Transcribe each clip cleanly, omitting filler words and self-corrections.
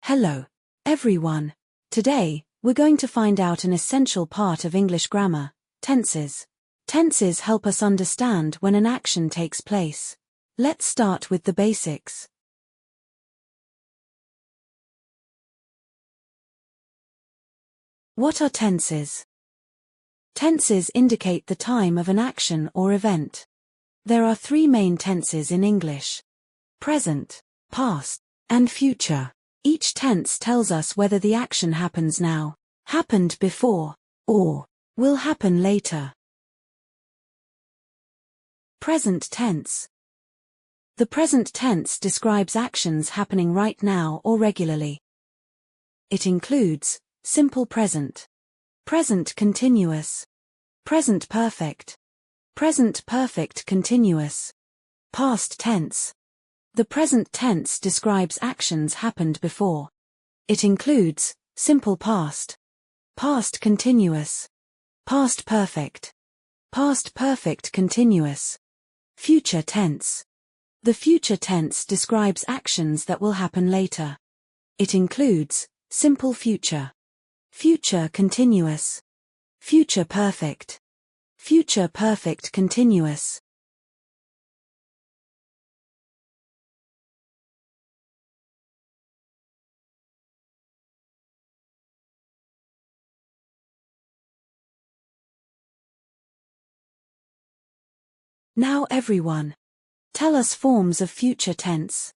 Hello, everyone. Today, we're going to find out an essential part of English grammar, tenses. Tenses help us understand when an action takes place. Let's start with the basics. What are tenses? Tenses indicate the time of an action or event. There are three main tenses in English: present, past, and future. Each tense tells us whether the action happens now, happened before, or will happen later. Present tense. The present tense describes actions happening right now or regularly. It includes simple present, present continuous, present perfect continuous, past tense. The present tense describes actions happened before. It includes simple past, past continuous, past perfect continuous, future tense. The future tense describes actions that will happen later. It includes simple future, future continuous, future perfect continuous. Now everyone, tell us forms of future tense.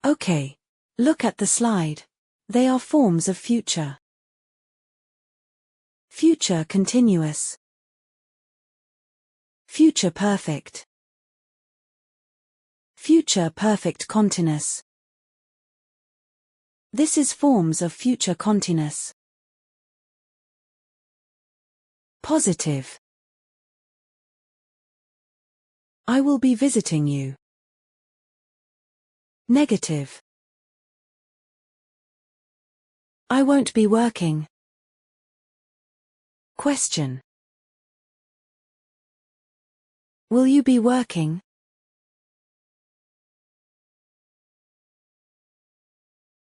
Okay, look at the slide. They are forms of future. Future continuous, future perfect continuous. This is forms of future continuous. Positive. I will be visiting you. Negative. I won't be working. Question. Will you be working?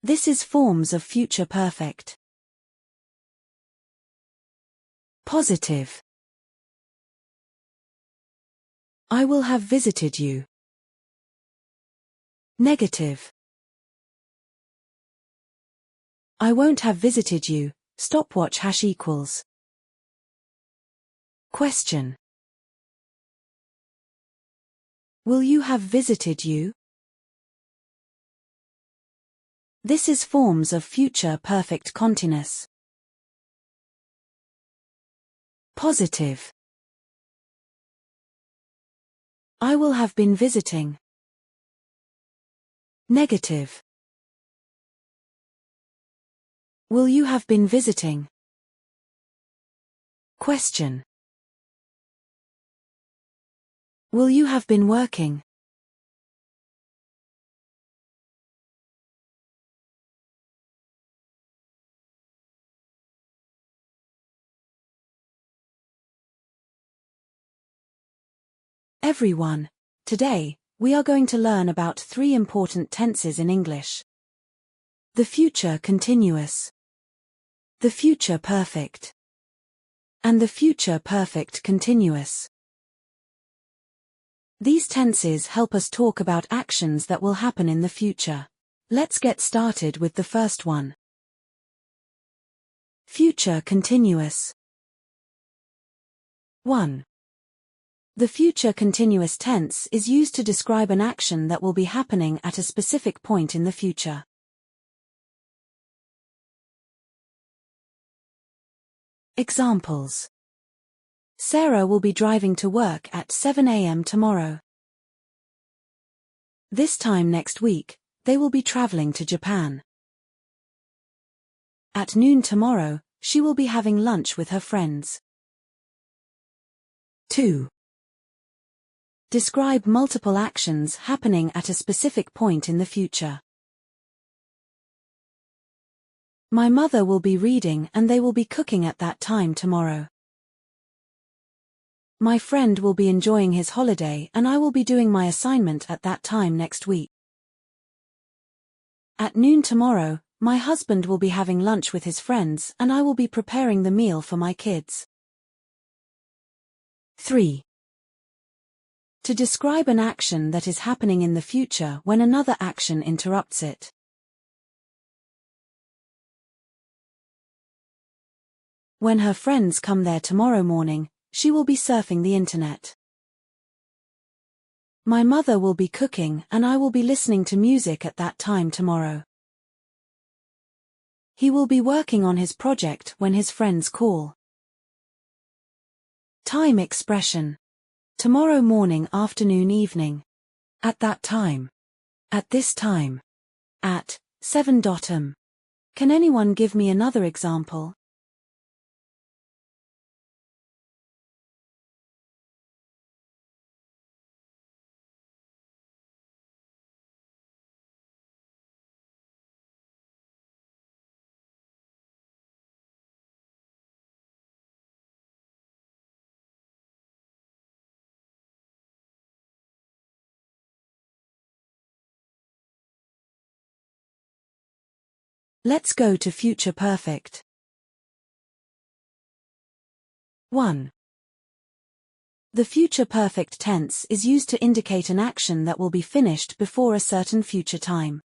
This is forms of future perfect. Positive. I will have visited you. Negative. I won't have visited you. Stopwatch == Question. Will you have visited you? This is forms of future perfect continuous. Positive. I will have been visiting. Negative. Will you have been visiting? Question. Will you have been working? Everyone, today, we are going to learn about three important tenses in English: the future continuous, the future perfect, and the future perfect continuous. These tenses help us talk about actions that will happen in the future. Let's get started with the first one. Future continuous. 1. The future continuous tense is used to describe an action that will be happening at a specific point in the future. Examples. Sarah will be driving to work at 7 a.m. tomorrow. This time next week, they will be traveling to Japan. At noon tomorrow, she will be having lunch with her friends. 2. Describe multiple actions happening at a specific point in the future. My mother will be reading and they will be cooking at that time tomorrow. My friend will be enjoying his holiday and I will be doing my assignment at that time next week. At noon tomorrow, my husband will be having lunch with his friends and I will be preparing the meal for my kids. 3. To describe an action that is happening in the future when another action interrupts it. When her friends come there tomorrow morning, she will be surfing the internet. My mother will be cooking and I will be listening to music at that time tomorrow. He will be working on his project when his friends call. Time expression. Tomorrow morning, afternoon, evening. At that time. At this time. At 7:00 am. Can anyone give me another example? Let's go to future perfect. 1. The future perfect tense is used to indicate an action that will be finished before a certain future time.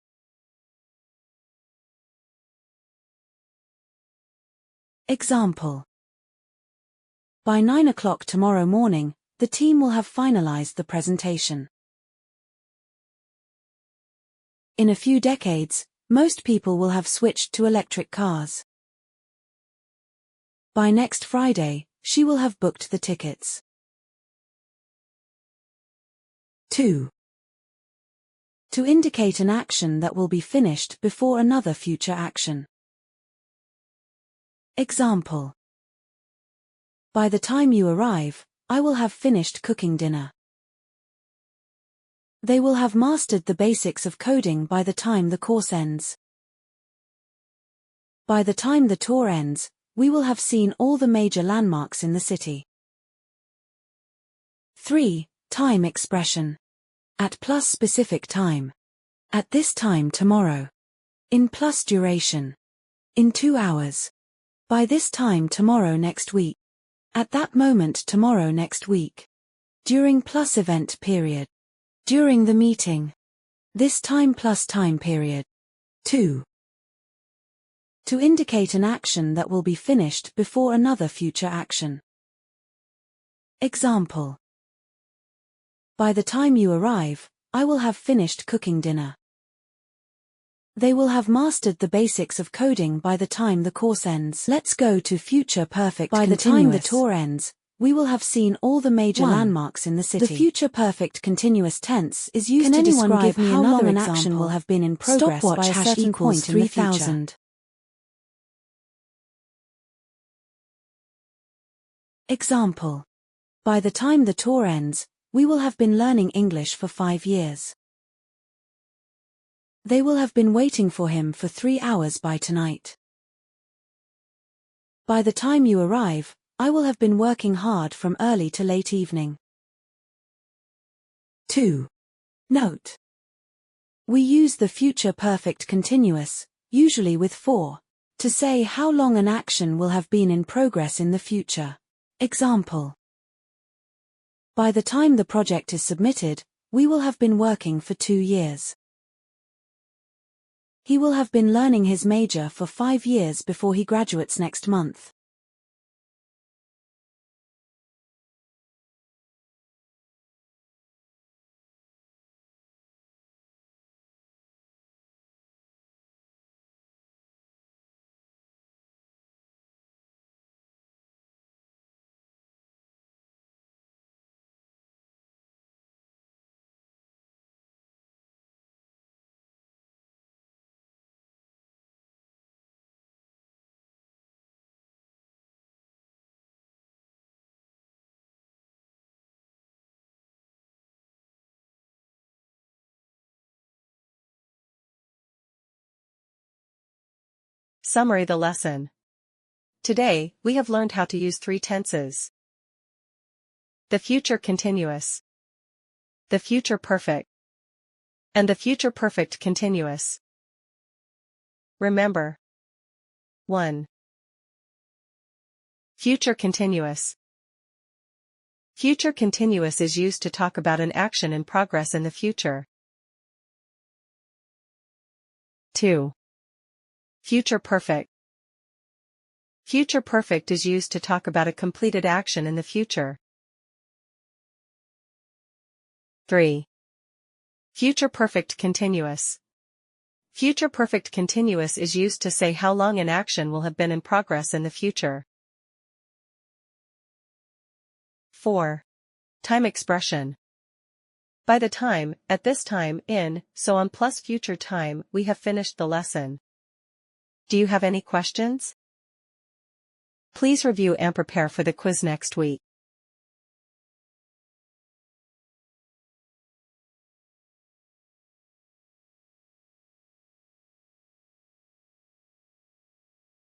Example. By 9 o'clock tomorrow morning, the team will have finalized the presentation. In a few decades, most people will have switched to electric cars. By next Friday, she will have booked the tickets. 2. To indicate an action that will be finished before another future action. Example. By the time you arrive, I will have finished cooking dinner. They will have mastered the basics of coding by the time the course ends. By the time the tour ends, we will have seen all the major landmarks in the city. 3. Time expression. At plus specific time. At this time tomorrow. In plus duration. In 2 hours. By this time tomorrow next week. At that moment tomorrow next week. During plus event period. During the meeting. This time plus time period. 2. To indicate an action that will be finished before another future action. Example. By the time you arrive, I will have finished cooking dinner. They will have mastered the basics of coding by the time the course ends. Let's go to future perfect continuous. By the time the tour ends, we will have seen all the major landmarks in the city. The future perfect continuous tense is used to describe how long an action will have been in progress by a certain point in the future. Example. By the time the tour ends, we will have been learning English for 5 years. They will have been waiting for him for 3 hours by tonight. By the time you arrive, I will have been working hard from early to late evening. 2. Note. We use the future perfect continuous, usually with for, to say how long an action will have been in progress in the future. Example. By the time the project is submitted, we will have been working for 2 years. He will have been learning his major for 5 years before he graduates next month. Summary the lesson. Today, we have learned how to use 3 tenses. the future continuous, the future perfect, and the future perfect continuous. Remember. 1. Future continuous. Future continuous is used to talk about an action in progress in the future. 2. Future perfect. Future perfect is used to talk about a completed action in the future. 3. Future perfect continuous. Future perfect continuous is used to say how long an action will have been in progress in the future. 4. Time expression. By the time, at this time, in, so on plus future time, we have finished the lesson. Do you have any questions? Please review and prepare for the quiz next week.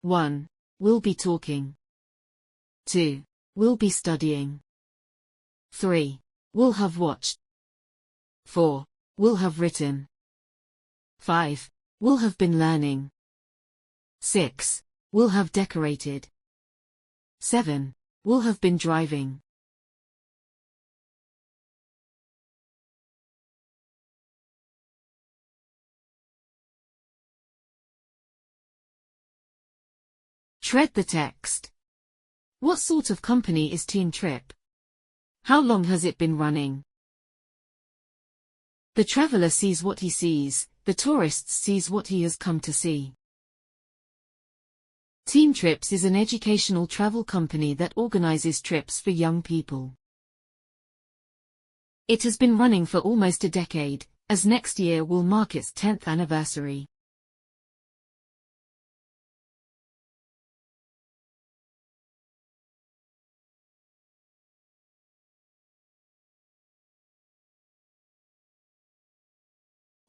One. We'll be talking. 2. We'll be studying. 3. We'll have watched. 4. We'll have written. 5. We'll have been learning. 6. We'll have decorated. 7. We'll have been driving. Tread the text. What sort of company is Team Trip? How long has it been running? The traveler sees what he sees, the tourist sees what he has come to see. Team Trips is an educational travel company that organizes trips for young people. It has been running for almost a decade, as next year will mark its 10th anniversary.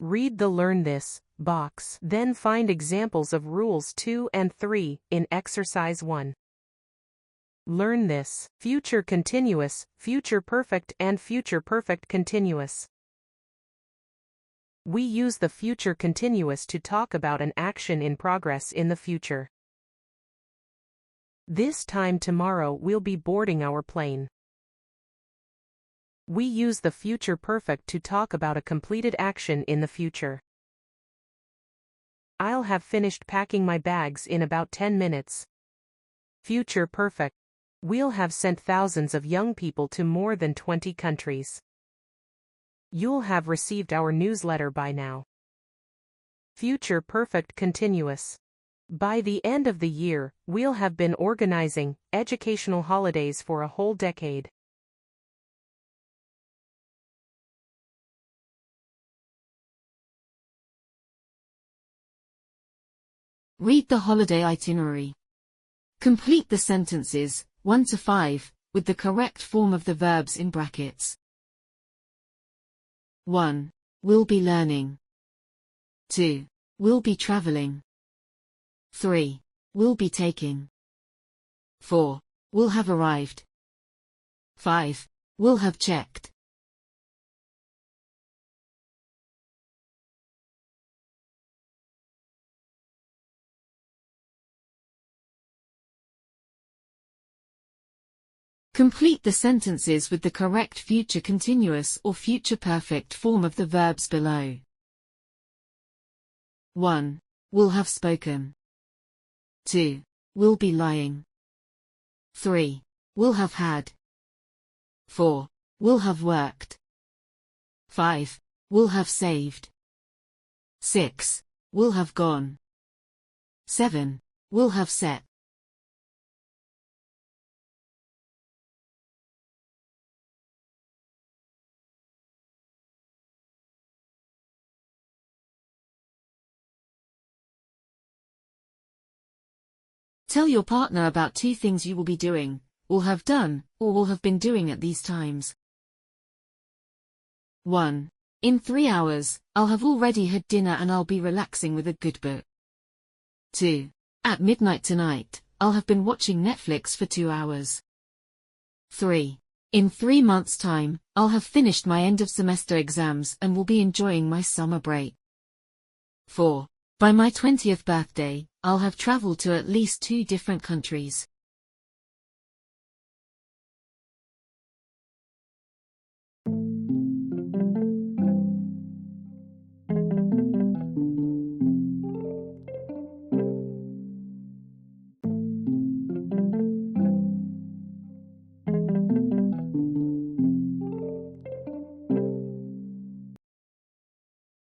Read the Learn This box, then find examples of rules 2 and 3 in exercise 1. Learn this: future continuous, future perfect and future perfect continuous. We use the future continuous to talk about an action in progress in the future. This time tomorrow we'll be boarding our plane. We use the future perfect to talk about a completed action in the future. I'll have finished packing my bags in about 10 minutes. Future perfect. We'll have sent thousands of young people to more than 20 countries. You'll have received our newsletter by now. Future perfect continuous. By the end of the year, we'll have been organizing educational holidays for a whole decade. Read the holiday itinerary. Complete the sentences, 1 to 5, with the correct form of the verbs in brackets. 1. We'll be learning. 2. We'll be traveling. 3. We'll be taking. 4. We'll have arrived. 5. We'll have checked. Complete the sentences with the correct future continuous or future perfect form of the verbs below. 1. Will have spoken. 2. Will be lying. 3. Will have had. 4. Will have worked. 5. Will have saved. 6. Will have gone. 7. Will have set. Tell your partner about 2 things you will be doing, will have done, or will have been doing at these times. 1. In 3 hours, I'll have already had dinner and I'll be relaxing with a good book. 2. At midnight tonight, I'll have been watching Netflix for 2 hours. 3. In 3 months' time, I'll have finished my end-of-semester exams and will be enjoying my summer break. 4. By my 20th birthday, I'll have traveled to at least 2 different countries.